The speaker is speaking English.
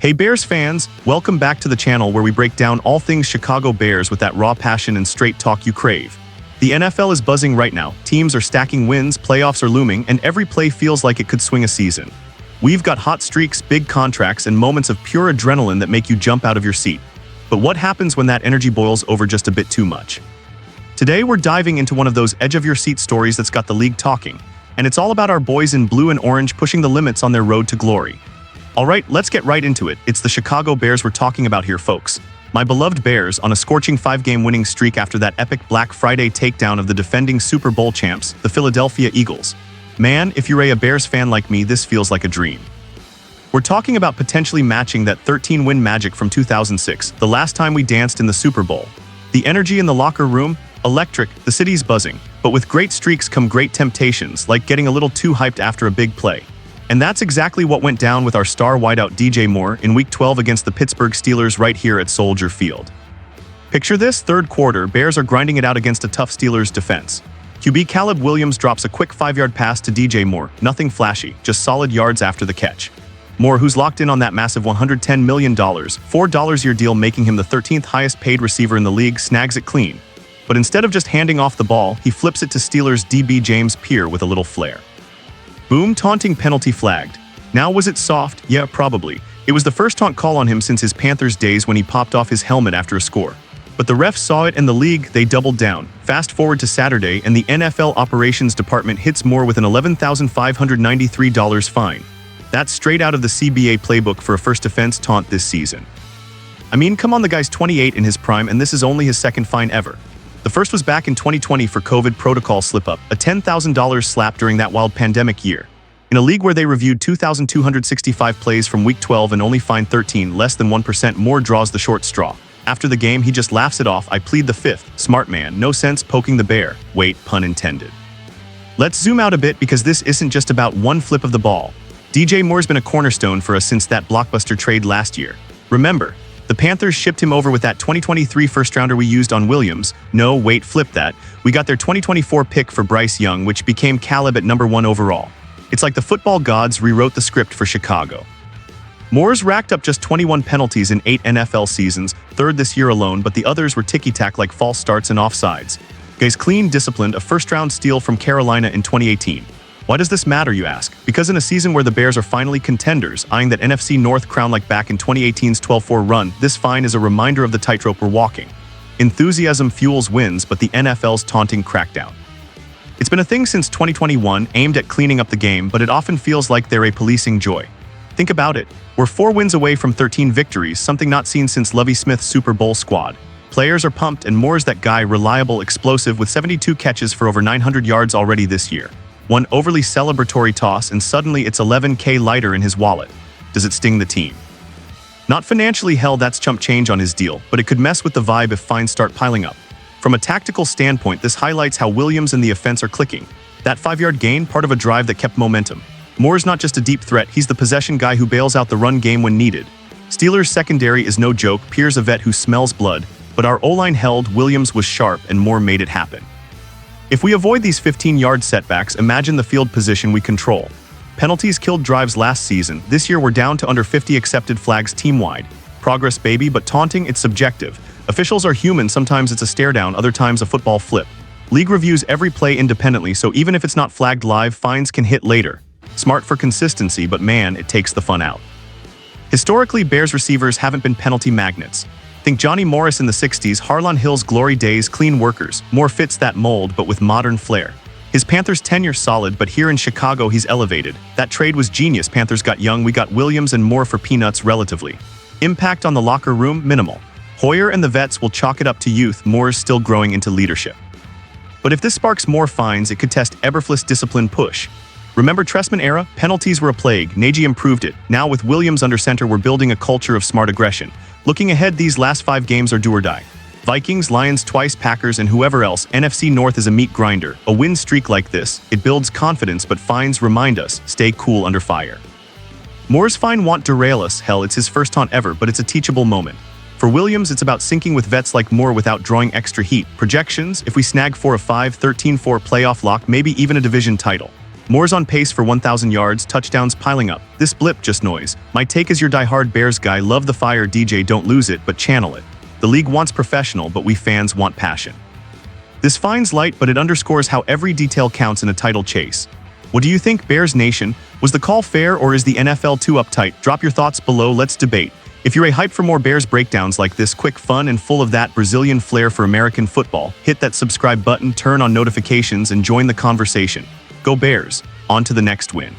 Hey Bears fans, welcome back to the channel where we break down all things Chicago Bears with that raw passion and straight talk you crave. The NFL is buzzing right now, teams are stacking wins, playoffs are looming, and every play feels like it could swing a season. We've got hot streaks, big contracts, and moments of pure adrenaline that make you jump out of your seat. But what happens when that energy boils over just a bit too much? Today we're diving into one of those edge-of-your-seat stories that's got the league talking, and it's all about our boys in blue and orange pushing the limits on their road to glory. Alright, let's get right into it. It's the Chicago Bears we're talking about here, folks. My beloved Bears on a scorching 5-game winning streak after that epic Black Friday takedown of the defending Super Bowl champs, the Philadelphia Eagles. Man, if you're a Bears fan like me, this feels like a dream. We're talking about potentially matching that 13-win magic from 2006, the last time we danced in the Super Bowl. The energy in the locker room? Electric, the city's buzzing. But with great streaks come great temptations, like getting a little too hyped after a big play. And that's exactly what went down with our star wideout DJ Moore in Week 12 against the Pittsburgh Steelers right here at Soldier Field. Picture this, third quarter, Bears are grinding it out against a tough Steelers defense. QB Caleb Williams drops a quick 5-yard pass to DJ Moore, nothing flashy, just solid yards after the catch. Moore, who's locked in on that massive $110 million, $4 year deal making him the 13th highest paid receiver in the league, snags it clean. But instead of just handing off the ball, he flips it to Steelers DB James Pierre with a little flair. Boom, taunting penalty flagged. Now was it soft? Yeah, probably. It was the first taunt call on him since his Panthers days when he popped off his helmet after a score. But the refs saw it and the league, they doubled down. Fast forward to Saturday and the NFL Operations Department hits Moore with an $11,593 fine. That's straight out of the CBA playbook for a first offense taunt this season. I mean, come on, the guy's 28 in his prime and this is only his second fine ever. The first was back in 2020 for COVID protocol slip-up, a $10,000 slap during that wild pandemic year. In a league where they reviewed 2,265 plays from Week 12 and only fined 13, less than 1% more draws the short straw. After the game, he just laughs it off. I plead the fifth. Smart man, no sense poking the bear. Wait, pun intended. Let's zoom out a bit because this isn't just about one flip of the ball. DJ Moore's been a cornerstone for us since that blockbuster trade last year. Remember, the Panthers shipped him over with that 2023 first-rounder we used on Williams. No, wait, flip that. We got their 2024 pick for Bryce Young, which became Caleb at number 1 overall. It's like the football gods rewrote the script for Chicago. Moore's racked up just 21 penalties in 8 NFL seasons, third this year alone, but the others were ticky-tack like false starts and offsides. Guy's clean, disciplined, a first-round steal from Carolina in 2018. Why does this matter, you ask? Because in a season where the Bears are finally contenders, eyeing that NFC North crown like back in 2018's 12-4 run, this fine is a reminder of the tightrope we're walking. Enthusiasm fuels wins, but the NFL's taunting crackdown. It's been a thing since 2021, aimed at cleaning up the game, but it often feels like they're a policing joy. Think about it. We're 4 wins away from 13 victories, something not seen since Lovie Smith's Super Bowl squad. Players are pumped, and Moore's that guy, reliable, explosive, with 72 catches for over 900 yards already this year. One overly celebratory toss and suddenly it's $11K lighter in his wallet. Does it sting the team? Not financially, hell, that's chump change on his deal, but it could mess with the vibe if fines start piling up. From a tactical standpoint, this highlights how Williams and the offense are clicking. That 5-yard gain, part of a drive that kept momentum. Moore's not just a deep threat, he's the possession guy who bails out the run game when needed. Steelers' secondary is no joke, Pierre's a vet who smells blood, but our O-line held, Williams was sharp, and Moore made it happen. If we avoid these 15-yard setbacks, imagine the field position we control. Penalties killed drives last season. This year we're down to under 50 accepted flags team-wide. Progress, baby, but taunting, it's subjective. Officials are human, sometimes it's a stare down, other times a football flip. League reviews every play independently, so even if it's not flagged live, fines can hit later. Smart for consistency, but man, it takes the fun out. Historically, Bears receivers haven't been penalty magnets. Think Johnny Morris in the 60s, Harlan Hill's glory days, clean workers. Moore fits that mold, but with modern flair. His Panthers tenure solid, but here in Chicago he's elevated. That trade was genius. Panthers got Young, we got Williams and Moore for peanuts relatively. Impact on the locker room, minimal. Hoyer and the vets will chalk it up to youth, Moore's still growing into leadership. But if this sparks more fines, it could test Eberflus' discipline push. Remember Trestman era? Penalties were a plague, Nagy improved it. Now with Williams under center, we're building a culture of smart aggression. Looking ahead, these last 5 games are do or die. Vikings, Lions twice, Packers, and whoever else. NFC North is a meat grinder. A win streak like this, it builds confidence, but fines remind us, stay cool under fire. Moore's fine won't derail us, hell, it's his first taunt ever, but it's a teachable moment. For Williams, it's about syncing with vets like Moore without drawing extra heat. Projections, if we snag 4 of 5, 13-4 playoff lock, maybe even a division title. Moore's on pace for 1,000 yards, touchdowns piling up. This blip just noise. My take as your diehard Bears guy, love the fire DJ, don't lose it, but channel it. The league wants professional, but we fans want passion. This finds light, but it underscores how every detail counts in a title chase. What do you think, Bears Nation? Was the call fair or is the NFL too uptight? Drop your thoughts below, let's debate. If you're hyped for more Bears breakdowns like this, quick, fun, and full of that Brazilian flair for American football, hit that subscribe button, turn on notifications, and join the conversation. Go Bears! On to the next win.